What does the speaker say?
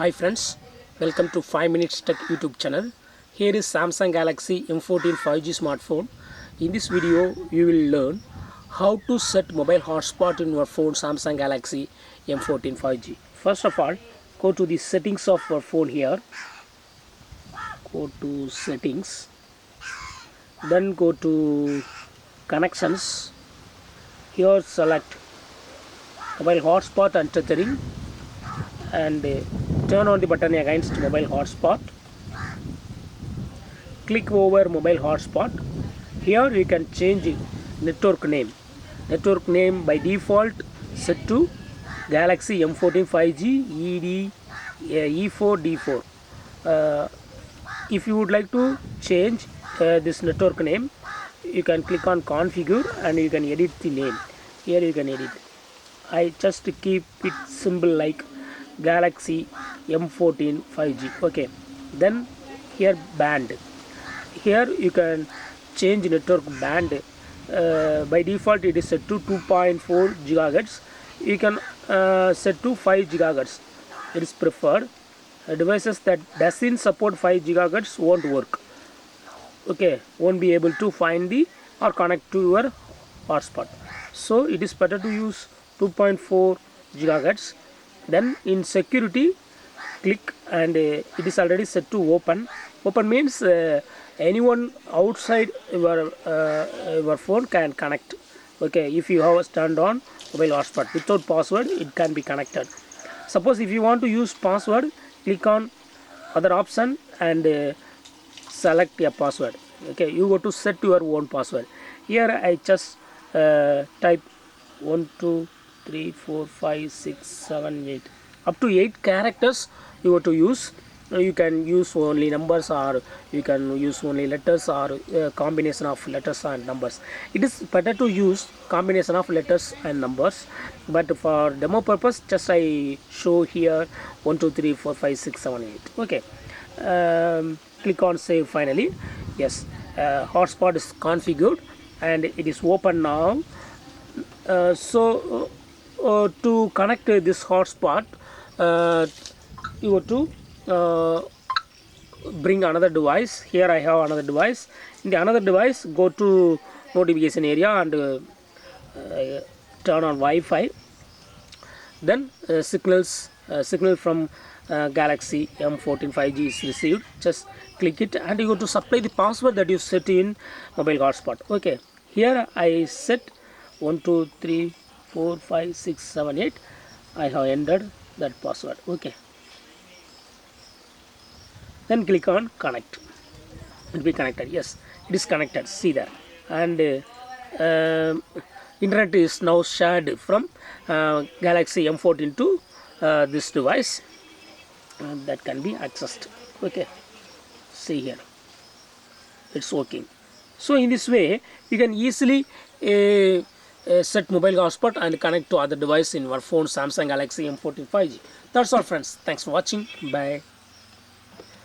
Hi friends, welcome to 5 Minutes Tech YouTube channel. Here is Samsung Galaxy M14 5G smartphone. In this video, you will learn how to set mobile hotspot in your phone Samsung Galaxy M14 5G. First of all, go to the settings of your phone here. Go to settings. Then go to connections. Here select mobile hotspot and tethering and turn on the button against mobile hotspot. Click over mobile hotspot. Here you can change network name. Network name by default set to Galaxy M14 5G E4D4. If you would like to change this network name, you can click on configure and you can edit the name. Here you can edit. I just keep it simple like Galaxy M14 5G. Okay, then here band. Here you can change network band. By default it is set to 2.4 gigahertz. You can set to 5 gigahertz. It is preferred. Devices that doesn't support 5 gigahertz won't work. Okay, won't be able to find the or connect to your hotspot. So it is better to use 2.4 gigahertz. Then in security, click and it is already set to open. Open means anyone outside your phone can connect. Okay, if you have turned on mobile hotspot without password, it can be connected. Suppose if you want to use password, click on other option and select a password. Okay, you go to set your own password. Here I just type 1 2 3 4 5 6 7 8 up to 8 characters you have to use. You can use only numbers or you can use only letters or combination of letters and numbers. It is better to use combination of letters and numbers, but for demo purpose just I show here 1 2 3 4 5 6 7 8. Okay, click on save. Finally, yes, hotspot is configured and it is open now. To connect this hotspot, you have to bring another device. Here I have another device. In the another device, go to notification area and turn on Wi-Fi. Then signal from Galaxy M14 5G is received. Just click it and you go to supply the password that you set in mobile hotspot. Okay, here I set 1 2 3 4 5 6 7 8. I have entered that password. Okay, then click on connect. It will be connected. Yes, it is connected. See there. And internet is now shared from Galaxy M14 to this device, and that can be accessed. Okay, see here, it's working. So in this way you can easily set mobile hotspot and connect to other device in your phone Samsung Galaxy M14 5G. That's all friends. Thanks for watching. Bye.